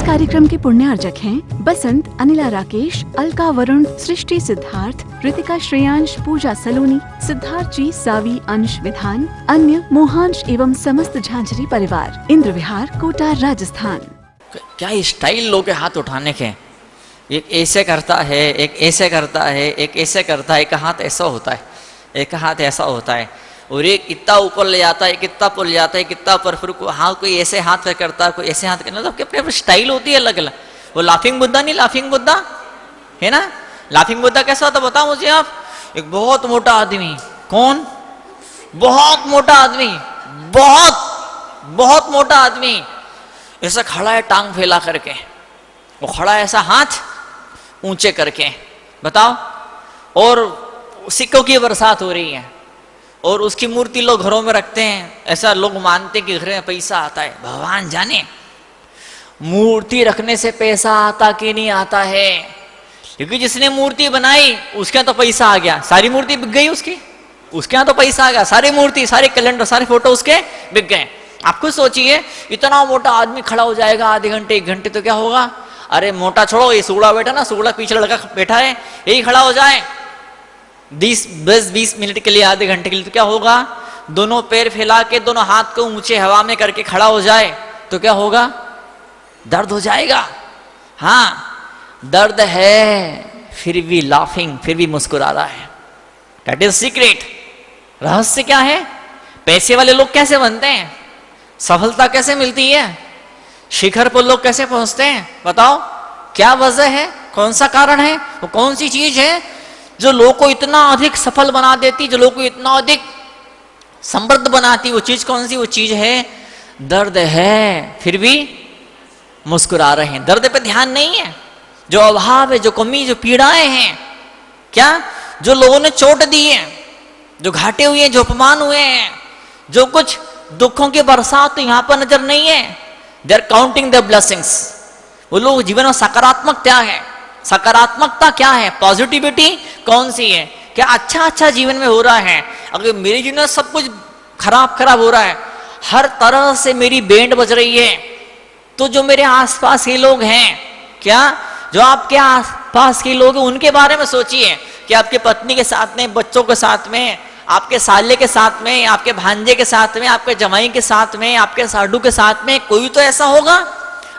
कार्यक्रम के पुण्य अर्चक हैं बसंत, अनिला राकेश, अलका वरुण, सृष्टि सिद्धार्थ, ऋतिका श्रेयांश, पूजा सलोनी, सिद्धार्थ जी, सावी, अंश विधान, अन्य मोहांश एवं समस्त झांझरी परिवार, इंद्र विहार, कोटा, राजस्थान। क्या स्टाइल लोग के हाथ उठाने के, एक ऐसे करता है, एक ऐसे करता है, एक ऐसे करता है, एक हाथ ऐसा होता है, एक हाथ ऐसा होता है, और एक इतना ऊपर ले जाता है, एक इतना ऊपर ले जाता है, एक इतना ऊपर, फिर हाथ कोई ऐसे हाथ पे करता है, कोई ऐसे हाथ करता है, तो अपने स्टाइल होती है अलग अलग। वो लाफिंग बुद्धा नहीं, लाफिंग बुद्धा है ना, लाफिंग बुद्धा कैसा होता बताओ मुझे आप। एक बहुत मोटा आदमी, कौन, बहुत मोटा आदमी, बहुत मोटा आदमी ऐसा खड़ा है टांग फैला करके, वो खड़ा है ऐसा हाथ ऊंचे करके, बताओ, और सिक्कों की बरसात हो रही है, और उसकी मूर्ति लोग घरों में रखते हैं। ऐसा लोग मानते कि घर में पैसा आता है, भगवान जाने मूर्ति रखने से पैसा आता कि नहीं आता है, क्योंकि जिसने मूर्ति बनाई उसके यहाँ तो पैसा आ गया, सारी मूर्ति बिक गई उसकी, उसके यहाँ तो पैसा आ गया, सारी मूर्ति, सारे कैलेंडर, सारे फोटो उसके बिक गए। आप खुद सोचिए, इतना मोटा आदमी खड़ा हो जाएगा आधे घंटे, एक घंटे, तो क्या होगा। अरे मोटा छोड़ो, ये सुगड़ा बैठा ना, सुगड़ा पीछे लड़का बैठा है, यही खड़ा हो जाए 10-20 मिनट के लिए, आधे घंटे के लिए, तो क्या होगा। दोनों पैर फैला के, दोनों हाथ को ऊंचे हवा में करके खड़ा हो जाए तो क्या होगा, दर्द हो जाएगा। हाँ, दर्द है, फिर भी लाफिंग, फिर भी मुस्कुरा रहा है। That is secret. रहस्य क्या है। पैसे वाले लोग कैसे बनते हैं, सफलता कैसे मिलती है, शिखर पर लोग कैसे पहुंचते हैं, बताओ क्या वजह है, कौन सा कारण है, वो कौन सी चीज है जो लोग को इतना अधिक सफल बना देती, जो लोग को इतना अधिक समृद्ध बनाती। वो चीज कौन सी, वो चीज है दर्द है, फिर भी मुस्कुरा रहे हैं। दर्द पे ध्यान नहीं है, जो अभाव है, जो कमी, जो पीड़ाएं हैं, क्या जो लोगों ने चोट दी है, जो घाटे हुए हैं, जो अपमान हुए हैं, जो कुछ दुखों की बरसात तो यहां पर नजर नहीं है। They are counting the blessings. वो लोग जीवन में सकारात्मक क्या है, सकारात्मकता क्या है, पॉजिटिविटी कौन सी है, क्या अच्छा अच्छा जीवन में हो रहा है। अगर मेरे जीवन में सब कुछ खराब खराब हो रहा है, हर तरह से मेरी बैंड बज रही है, तो जो मेरे आसपास के लोग हैं, क्या जो आपके आसपास के लोग हैं, उनके बारे में सोचिए कि आपके पत्नी के साथ में, बच्चों के साथ में, आपके साले के साथ में, आपके भांजे के साथ में, आपके जमाई के साथ में, आपके साडू के साथ में, कोई तो ऐसा होगा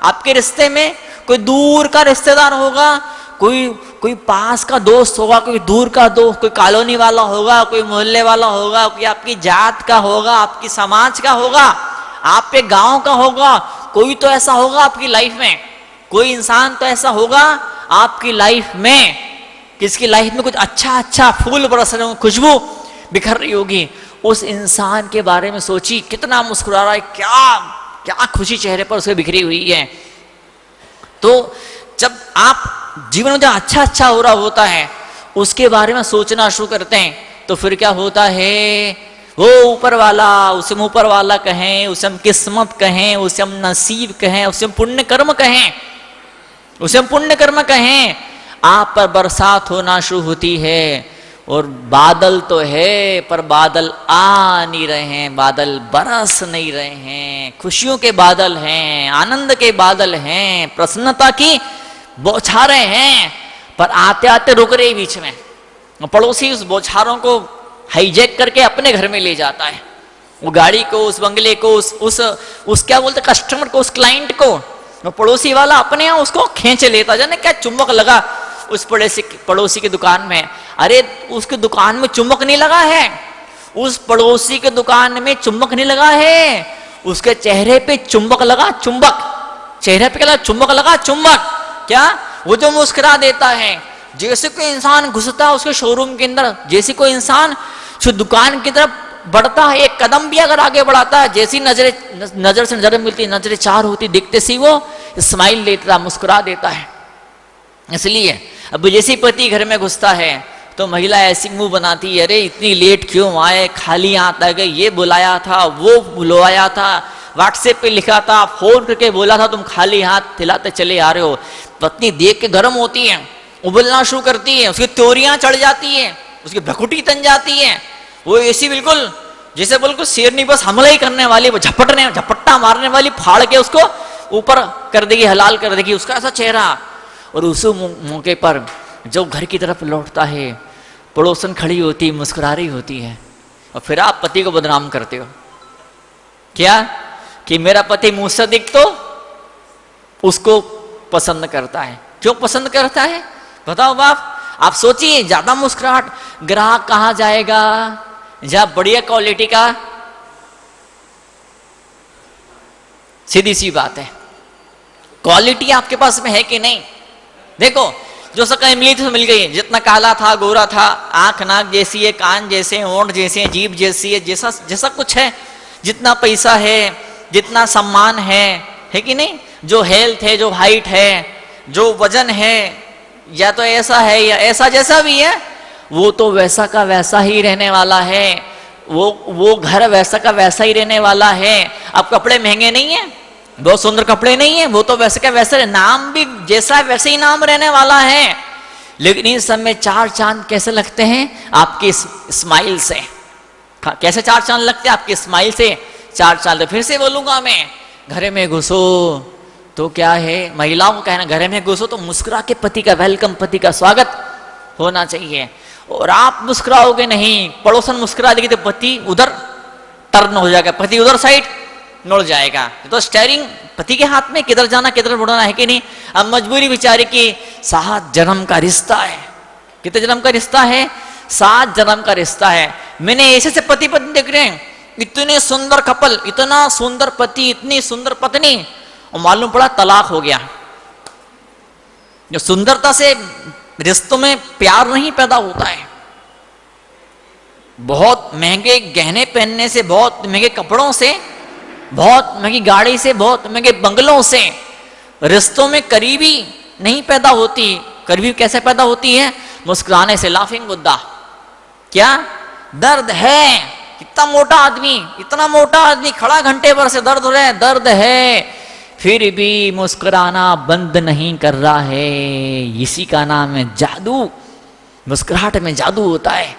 आपके रिश्ते में, कोई दूर का रिश्तेदार होगा, कोई पास का दोस्त होगा, कोई दूर का दोस्त, कोई कॉलोनी वाला होगा, कोई मोहल्ले वाला होगा, कोई आपकी जात का होगा, आपकी समाज का होगा, आपके गांव का होगा, कोई तो ऐसा होगा आपकी लाइफ में, कोई इंसान तो ऐसा होगा आपकी लाइफ में, किसकी लाइफ में कुछ अच्छा अच्छा फूल बरस रहे होंगे, खुशबू बिखर रही होगी। उस इंसान के बारे में सोची, कितना मुस्कुरा रहा है, क्या क्या खुशी चेहरे पर उसके बिखरी हुई है। तो जब आप जीवन में जो अच्छा अच्छा हो रहा होता है, उसके बारे में सोचना शुरू करते हैं, तो फिर क्या होता है, वो ऊपर वाला, उसे हम ऊपर वाला कहें, उसे हम किस्मत कहें, उसे हम नसीब कहें, उसे हम पुण्य कर्म कहें, उसे हम पुण्य कर्म कहें, आप पर बरसात होना शुरू होती है। और बादल तो है, पर बादल आ नहीं रहे हैं, बादल बरस नहीं रहे हैं, खुशियों के बादल हैं, आनंद के बादल हैं, प्रसन्नता की बौछारें हैं, पर आते आते रुक रहे बीच में। पड़ोसी उस बौछारों को हाईजैक करके अपने घर में ले जाता है, वो गाड़ी को, उस बंगले को, उस क्या बोलते कस्टमर को, उस क्लाइंट को, वो पड़ोसी वाला अपने यहाँ उसको खींच लेता। जाने क्या चुंबक लगा उस पड़ोसी की दुकान में। अरे उसकी दुकान में चुंबक नहीं लगा है, उस पड़ोसी के दुकान में चुंबक नहीं लगा है, उसके चेहरे पे चुंबक लगा, चुंबक, चेहरे पे क्या लगा, चुंबक लगा, चुंबक। क्या वो जो मुस्कुरा देता है, जैसे कोई इंसान घुसता है उसके शोरूम के अंदर, जैसे कोई इंसान जो दुकान की तरफ बढ़ता है, एक कदम भी अगर आगे बढ़ाता है, जैसी नजर से नजर मिलती, नजरें चार होती, दिखते सी वो स्माइल देता, मुस्कुरा देता है। इसलिए अब जैसे पति घर में घुसता है तो महिला ऐसी मुंह बनाती है, अरे इतनी लेट क्यों आए, खाली हाथ आ गए, ये बुलाया था, वो बुलवाया था, व्हाट्सएप पे लिखा था, फोन करके बोला था, तुम खाली हाथ खिलाते चले आ रहे हो। पत्नी देख के गर्म होती है, उबलना शुरू करती है, उसकी त्योरियां चढ़ जाती है, उसकी भकुटी तन जाती है, वो ऐसी बिल्कुल जैसे बिल्कुल शेरनी बस हमला ही करने वाली, वो झपट्टा मारने वाली, फाड़ के उसको ऊपर कर देगी, हलाल कर देगी, उसका ऐसा चेहरा। और उस मौके पर जब घर की तरफ लौटता है, पड़ोसन खड़ी होती, मुस्कुरा रही होती है, और फिर आप पति को बदनाम करते हो। क्या कि मेरा पति मुझसे अधिक तो उसको पसंद करता है। क्यों पसंद करता है बताओ बाप? आप सोचिए, ज्यादा मुस्कुराहट, ग्राहक कहां जाएगा जहां बढ़िया क्वालिटी का। सीधी सी बात है, क्वालिटी आपके पास में है कि नहीं? देखो, जो सकल मिली थी तो मिल गई, जितना काला था, गोरा था, आंख नाक जैसी है, कान जैसे, होंठ जैसे हैं, जीभ जैसी है, जैसा जैसा कुछ है, जितना पैसा है, जितना सम्मान है कि नहीं? जो हेल्थ है, जो हाइट है, जो वजन है, या तो ऐसा है या ऐसा, जैसा भी है वो तो वैसा का वैसा ही रहने वाला है। वो घर वैसा का वैसा ही रहने वाला है। अब कपड़े महंगे नहीं है, बहुत सुंदर कपड़े नहीं है, वो तो वैसे का वैसे, नाम भी जैसा वैसे ही नाम रहने वाला है। लेकिन इन सब में चार चांद कैसे लगते हैं? आपकी स्माइल से। कैसे चार चांद लगते हैं? आपकी स्माइल से चार चांद। फिर से बोलूंगा मैं, घर में घुसो तो क्या है, महिलाओं को कहना, घर में घुसो तो मुस्कुरा के पति का वेलकम, पति का स्वागत होना चाहिए। और आप मुस्कुराओगे नहीं, पड़ोसन मुस्कुरा देगी तो पति उधर टर्न हो जाएगा, पति उधर साइड मुड़ जाएगा। तो स्टेयरिंग पति के हाथ में, किधर जाना किधर मुड़ना है कि नहीं? अब मजबूरी बेचारी की, 7 जन्म का रिश्ता है। कितने जन्म का रिश्ता है? 7 जन्म का रिश्ता है। मैंने ऐसे से पति पत्नी देख रहे हैं, इतने सुंदर कपल, इतना सुंदर पति, इतनी सुंदर पत्नी, और मालूम पड़ा तलाक हो गया। जो सुंदरता से रिश्तों में प्यार नहीं पैदा होता है। बहुत महंगे गहने पहनने से, बहुत महंगे कपड़ों से, बहुत महंगी गाड़ी से, बहुत महंगे बंगलों से रिश्तों में करीबी नहीं पैदा होती। करीबी कैसे पैदा होती है? मुस्कुराने से, लाफिंग बुद्धा। क्या दर्द है? इतना मोटा आदमी, इतना मोटा आदमी खड़ा घंटे भर से, दर्द हो रहा है, दर्द है, फिर भी मुस्कुराना बंद नहीं कर रहा है। इसी का नाम है जादू। मुस्कुराहट में जादू होता है।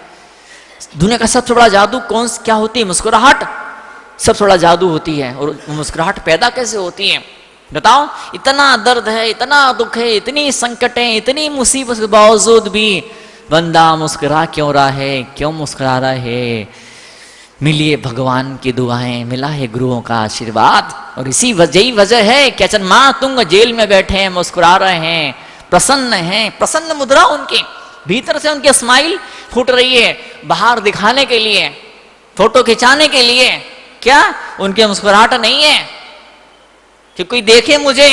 दुनिया का सबसे बड़ा जादू क्या होती है? मुस्कुराहट सबसे बड़ा जादू होती है। और मुस्कुराहट पैदा कैसे होती है बताओ? इतना दर्द है, इतना दुख है, इतनी संकटें, इतनी मुसीबत के बावजूद भी बंदा मुस्कुरा क्यों रहा है? क्यों मुस्कुरा रहा है? मिलिए भगवान की दुआएं, मिला है गुरुओं का आशीर्वाद। और इसी वजह है कि अचन माँ तुंग जेल में बैठे हैं, मुस्कुरा रहे हैं, प्रसन्न हैं, प्रसन्न मुद्रा उनकी, भीतर से उनकी स्माइल फूट रही है, बाहर दिखाने के लिए, फोटो खिंचाने के लिए। क्या उनकी मुस्कुराहट नहीं है कि कोई देखे मुझे?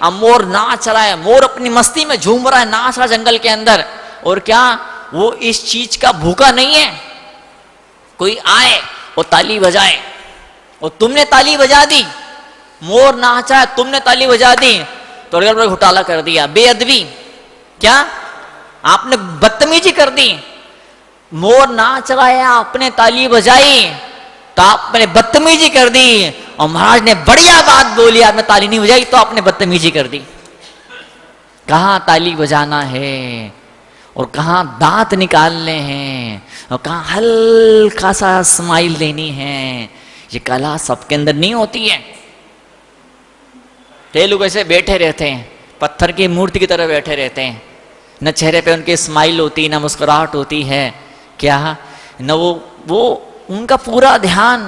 अब मोर नाच रहा है, मोर अपनी मस्ती में झूम रहा है, नाच रहा जंगल के अंदर, और क्या वो इस चीज का भूखा नहीं है? कोई आए और ताली बजाए, और तुमने ताली बजा दी, मोर नाचा है, तुमने ताली बजा दी, तो अगल घोटाला कर दिया, बेअदबी। क्या आपने बदतमीजी कर दी? मोर नाच रहा है, आपने ताली बजाई, तो आपने बदतमीजी कर दी। और महाराज ने बढ़िया बात बोली, आपने ताली नहीं बजाई तो आपने बदतमीजी कर दी। कहाँ ताली बजाना है, और कहाँ दांत निकालने हैं, और कहाँ हल्का सा स्माइल देनी है। ये कला सबके अंदर नहीं होती है। कई लोग ऐसे बैठे रहते हैं, पत्थर की मूर्ति की तरह बैठे रहते हैं, न चेहरे पे उनके स्माइल होती, न मुस्कुराहट होती है। क्या न वो उनका पूरा ध्यान,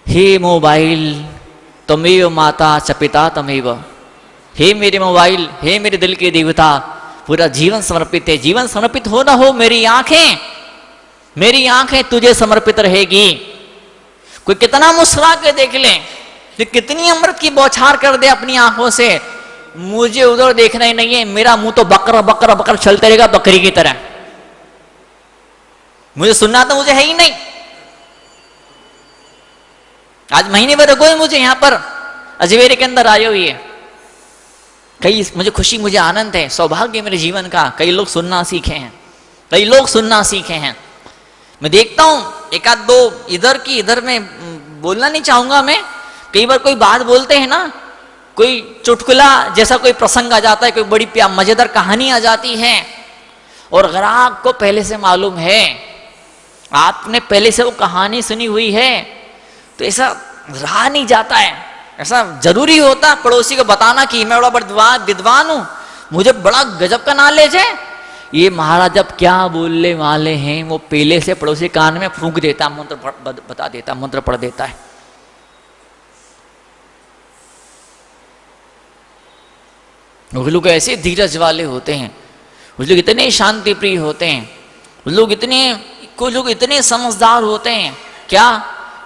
हे मोबाइल तमेव माता च पिता तमेव, हे मेरे मोबाइल, हे मेरे दिल के देवता, पूरा जीवन समर्पित है। जीवन समर्पित हो ना हो, मेरी आंखें तुझे समर्पित रहेगी। कोई कितना मुस्कुरा के देख ले, तो कितनी अमृत की बौछार कर दे अपनी आंखों से, मुझे उधर देखना ही नहीं है, मेरा मुंह तो बकर बकर बकर चलते रहेगा बकरी की तरह, मुझे सुनना तो मुझे है ही नहीं। आज महीने भर कोई मुझे यहां पर अजमेर के अंदर आए हुई है, कई मुझे खुशी, मुझे आनंद है, सौभाग्य मेरे जीवन का। कई लोग सुनना सीखे हैं, कई लोग सुनना सीखे हैं। मैं देखता हूं एक आध दो इधर की, इधर में बोलना नहीं चाहूंगा मैं, कई बार कोई बात बोलते हैं ना, कोई चुटकुला जैसा कोई प्रसंग आ जाता है, कोई बड़ी मजेदार कहानी आ जाती है, और ग्राहक को पहले से मालूम है, आपने पहले से वो कहानी सुनी हुई है, तो ऐसा रहा नहीं जाता है, ऐसा जरूरी होता पड़ोसी को बताना कि मैं बड़ा विद्वान हूं, मुझे बड़ा गजब का नॉलेज है। ये महाराज जब क्या बोलने वाले हैं वो पहले से पड़ोसी कान में फूंक देता, मंत्र बता देता, मंत्र पढ़ देता है। वो लोग ऐसे धीरज वाले होते हैं, वो लोग इतने शांति प्रिय होते हैं, वो लोग कुछ लोग इतने समझदार होते हैं, क्या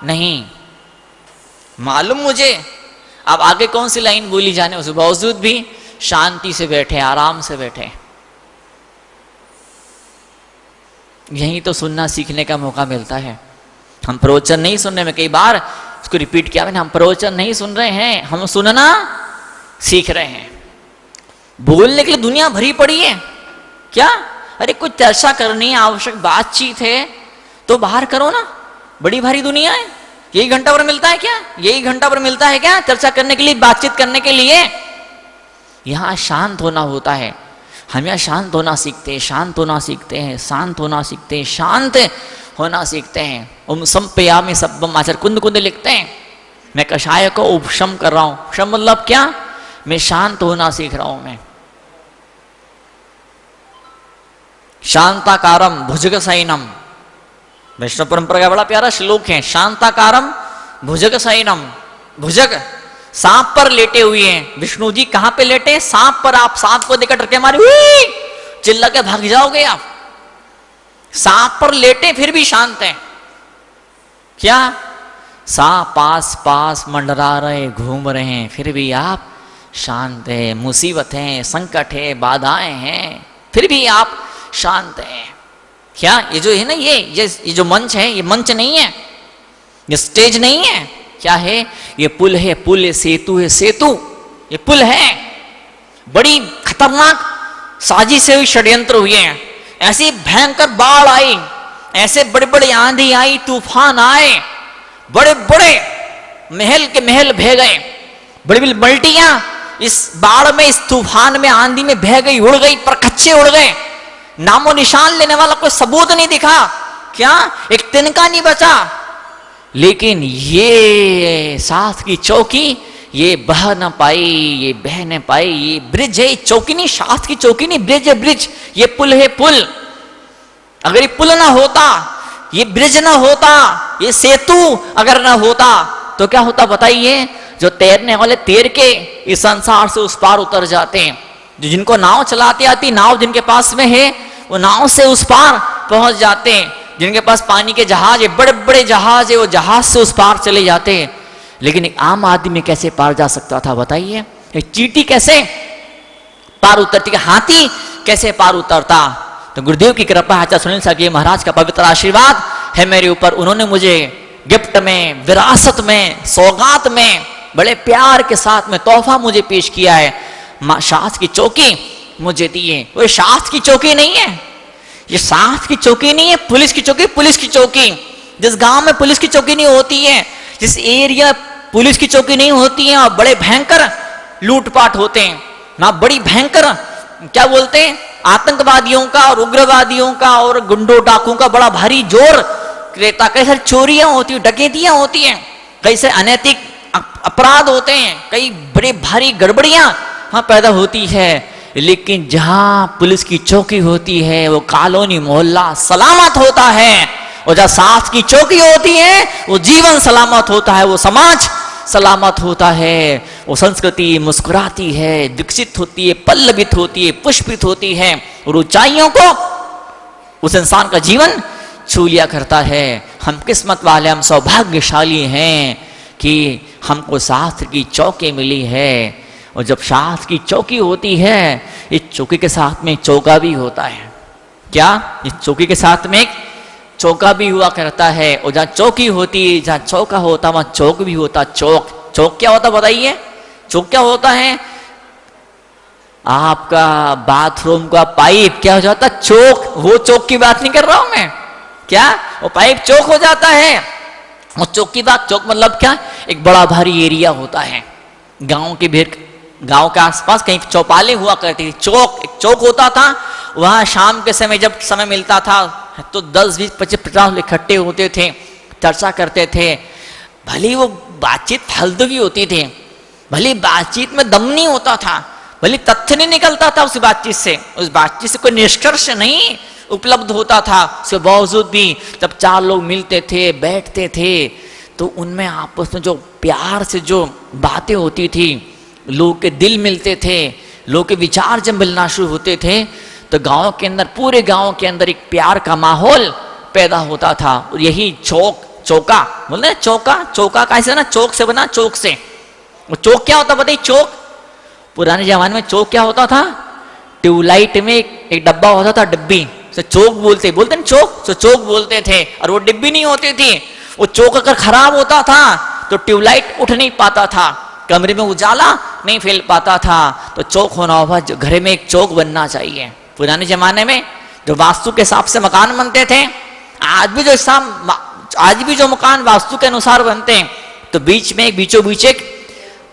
नहीं मालूम मुझे। अब आगे कौन सी लाइन बोली जाने, उस बावजूद भी शांति से बैठे, आराम से बैठे। यही तो सुनना सीखने का मौका मिलता है। हम प्रवचन नहीं सुन रहे, मैं कई बार उसको रिपीट किया मैंने, हम प्रवचन नहीं सुन रहे हैं, हम सुनना सीख रहे हैं। बोलने के लिए दुनिया भरी पड़ी है क्या, अरे कुछ चर्चा करनी है, आवश्यक बातचीत है तो बाहर करो ना, बड़ी भारी दुनिया है। यही घंटा भर मिलता है क्या, यही घंटा भर मिलता है क्या चर्चा करने के लिए, बातचीत करने के लिए। यहां शांत होना होता है, हम यहाँ शांत होना सीखते हैं, शांत होना सीखते हैं, शांत होना सीखते हैं, शांत होना सीखते हैं। ओम संपयामि सब्बम आचार्य कुंद कुंद लिखते हैं, मैं कषाय को उपशम कर रहा हूं। उपशम मतलब क्या, मैं शांत होना सीख रहा हूं। मैं शांताकारम भुजग सैनम, वैष्णव परंपरा का बड़ा प्यारा श्लोक है। शांताकारम भुजग सैनम, भुजग सांप पर लेटे हुए हैं। विष्णु जी कहां पे लेटे, सांप पर। आप सांप को देखकर डरके मारे चिल्ला के भाग जाओगे आप। सांप पर लेटे फिर भी शांत हैं क्या, सांप पास पास मंडरा रहे, घूम रहे हैं, फिर भी आप शांत है। मुसीबत है, संकट है, बाधाएं हैं, फिर भी आप शांत हैं क्या। ये जो है ना, ये जो मंच है, ये मंच नहीं है, ये स्टेज नहीं है, क्या है, ये पुल है, पुल है, सेतु है, सेतु, ये पुल है। बड़ी खतरनाक साजिश से हुई षड्यंत्र हुए हैं, ऐसी भयंकर बाढ़ आई, ऐसे बड़े बड़े आंधी आई, तूफान आए, बड़े बड़े महल के महल बह गए, बड़ी बड़ी मल्टियां इस बाढ़ में, इस तूफान में, आंधी में बह गई, उड़ गई, परखच्चे उड़ गए, नामो निशान लेने वाला कोई सबूत नहीं दिखा क्या, एक तिनका नहीं बचा। लेकिन ये साथ की चौकी, ये बह न पाई, ये बह न पाई। ये ब्रिज है, चौकी नहीं, साथ की चौकी नहीं, ब्रिज है, ब्रिज। ये पुल है, पुल। अगर ये पुल ना होता, ये ब्रिज ना होता, ये सेतु अगर ना होता तो क्या होता बताइए। जो तैरने वाले तैर के इस संसार से उस पार उतर जाते हैं, जो जिनको नाव चलाती आती, नाव जिनके पास में है, वो नाव से उस पार पहुंच जाते हैं। जिनके पास पानी के जहाज है, बड़े बड़े जहाज है, वो जहाज से उस पार चले जाते हैं। लेकिन एक आम आदमी कैसे पार जा सकता था बताइए। एक चींटी कैसे पार उतरती, हाथी कैसे पार उतरता। तो गुरुदेव की कृपा, आचार्य सुनील साहब महाराज का पवित्र आशीर्वाद है मेरे ऊपर। उन्होंने मुझे गिफ्ट में, विरासत में, सौगात में, बड़े प्यार के साथ में तोहफा मुझे पेश किया है। शास्त्र की चौकी मुझे दी है। वो शास्त्र की चौकी नहीं है, ये शास्त्र की चौकी नहीं है, पुलिस की चौकी। पुलिस की चौकी, जिस गांव में पुलिस की चौकी नहीं होती है, जिस एरिया पुलिस की चौकी नहीं होती है, और बड़े भयंकर लूटपाट होते हैं ना, बड़ी भयंकर क्या बोलते हैं, आतंकवादियों का और उग्रवादियों का और गुंडों डाकुओं का बड़ा भारी जोर रहता। कई सारी चोरियां होती हैं, डकैतियां होती हैं, कई सारे अनैतिक अपराध होते हैं, कई बड़े भारी गड़बड़ियां वहां पैदा होती है। लेकिन जहां पुलिस की चौकी होती है, वो कॉलोनी मोहल्ला सलामत होता है। और जहां साथ की चौकी होती है, वो जीवन सलामत होता है, वो समाज सलामत होता है, वो संस्कृति मुस्कुराती है, विकसित होती है, पल्लवित होती है, पुष्पित होती है, और ऊंचाइयों को उस इंसान का जीवन छू लिया करता है। हम किस्मत वाले, हम सौभाग्यशाली हैं कि हमको शास्त्र की चौकी मिली है। और जब शास्त्र की चौकी होती है, इस चौकी के साथ में चौका भी होता है क्या, इस चौकी के साथ में एक चौका भी हुआ करता है। और जहाँ चौकी होती है, जहाँ चौका होता वहां चौक भी होता। चौक, चौक क्या होता बताइए, चौक क्या होता है, आपका बाथरूम का पाइप क्या हो जाता, चौक। वो चौक की बात नहीं कर रहा हूं मैं, क्या वो पाइप चौक हो जाता है, वो चौक की बात। चौक मतलब क्या, एक बड़ा भारी एरिया होता है। गांव की भीड़, गांव के आसपास कहीं चौपाले हुआ करती थी, चौक, एक चौक होता था। वहां शाम के समय जब समय मिलता था तो 10, 20, 25, 50 इकट्ठे होते थे, चर्चा करते थे। भले वो बातचीत फालतू की होती थी, भले बातचीत में दम नहीं होता था, भले तथ्य नहीं निकलता था उस बातचीत से, उस बातचीत से कोई निष्कर्ष नहीं उपलब्ध होता था, उसके बावजूद भी जब चार लोग मिलते थे, बैठते थे, तो उनमें आपस में जो प्यार से जो बातें होती थी, लोग के दिल मिलते थे, लोग के विचार जब मिलना शुरू होते थे, तो गांव के अंदर, पूरे गांव के अंदर एक प्यार का माहौल पैदा होता था। और यही चौका बोलते हैं, चौका कैसे ना, चौक से बना, चौक से। वो चौक क्या होता बताइए? चौक, पुराने जमाने में चौक क्या होता था? ट्यूबलाइट में एक डब्बा होता था, डिब्बी से चौक बोलते ना, चौक, तो चौक बोलते थे। और वो डिब्बी नहीं होती थी, वो चौक अगर खराब होता था तो ट्यूबलाइट उठ नहीं पाता था, कमरे में उजाला नहीं फैल पाता था। तो चौक होना होगा, घर में एक चौक बनना चाहिए। पुराने जमाने में जो वास्तु के हिसाब से मकान बनते थे, आज भी जो मकान वास्तु के अनुसार बनते हैं, तो बीच में एक बीचों बीच एक,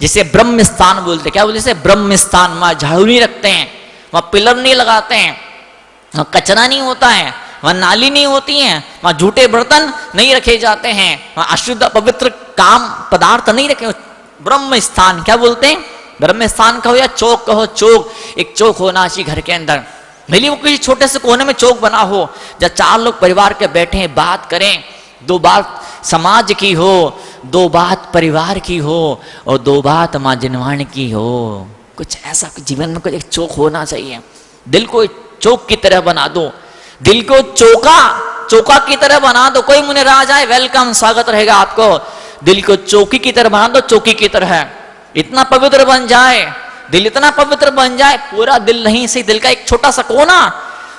जिसे ब्रह्म स्थान बोलते, क्या बोलते हैं? ब्रह्म स्थान। वहां झाड़ू नहीं रखते हैं, वहां पिलर नहीं लगाते हैं, वहां कचरा नहीं होता है, वहां नाली नहीं होती है, वहां झूठे बर्तन नहीं रखे जाते हैं, वहां अशुद्ध पवित्र काम पदार्थ नहीं रखे। ब्रह्म स्थान क्या बोलते हैं? ब्रह्म स्थान कहो या चौक कहो, चौक, एक चौक होना चाहिए घर के अंदर। भले वो किसी छोटे से कोने में चौक बना हो, जब चार लोग परिवार के बैठे हैं, बात करें, दो बात समाज की हो, दो बात परिवार की हो, और दो बात माँ जिनवाण की हो। कुछ ऐसा जीवन में कुछ एक चौक होना चाहिए। दिल को चौक की तरह बना दो, दिल को चौका की तरह बना दो। कोई मुने राज आए, वेलकम, स्वागत रहेगा आपको। दिल को चौकी की तरह बना दो, चौकी की तरह इतना पवित्र बन जाए, दिल इतना पवित्र बन जाए, पूरा दिल नहीं सही, दिल का एक छोटा सा कोना,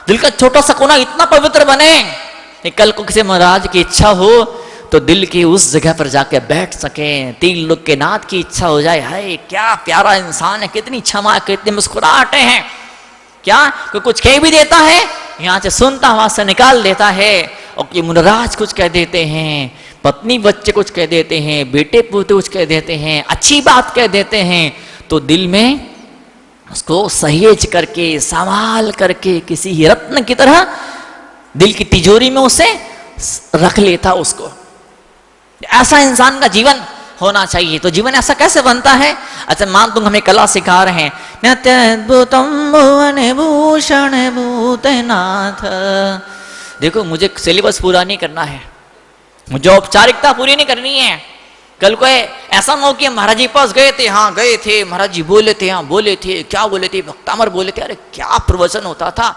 दिल का छोटा सा कोना इतना पवित्र बने कि कल को किसी महाराज की इच्छा हो तो दिल की उस जगह पर जाके बैठ सके, तीन लोग के नाथ की इच्छा हो जाए। हाय क्या प्यारा इंसान है, कितनी क्षमा, कितनी मुस्कुराहटे हैं, क्या कोई कुछ कह भी देता है, यहाँ से सुनता वहां से निकाल देता है। और ये मुनराज कुछ कह देते हैं, पत्नी बच्चे कुछ कह देते हैं, बेटे पोते कुछ कह देते हैं, अच्छी बात कह देते हैं, तो दिल में उसको सहेज करके, संभाल करके, किसी रत्न की तरह दिल की तिजोरी में उसे रख लेता उसको। ऐसा इंसान का जीवन होना चाहिए। तो जीवन ऐसा कैसे बनता है? अच्छा मान तुम हमें कला सिखा रहे हैं, नित्यद्भुतम भुवन भूषण भूतनाथ। देखो मुझे सिलेबस पूरा नहीं करना है, मुझे औपचारिकता पूरी नहीं करनी है। कल को ऐसा ना हो कि महाराज जी पास गए थे, हाँ गए थे, महाराज जी बोले थे, हाँ बोले थे, क्या बोले थे, भक्तामर बोले थे, अरे क्या प्रवचन होता था।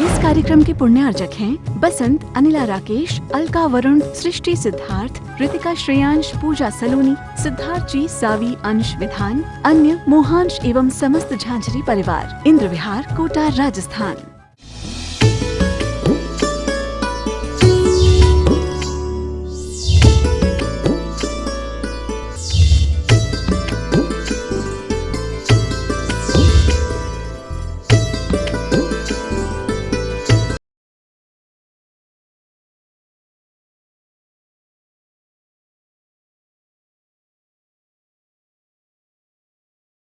इस कार्यक्रम के पुण्यार्जक हैं बसंत, अनिला राकेश, अलका वरुण, सृष्टि सिद्धार्थ, ऋतिका श्रेयांश, पूजा सलोनी, सिद्धार्थ जी, सावी अंश विधान, अन्य मोहांश एवं समस्त झांझरी परिवार, इंद्र विहार, कोटा, राजस्थान।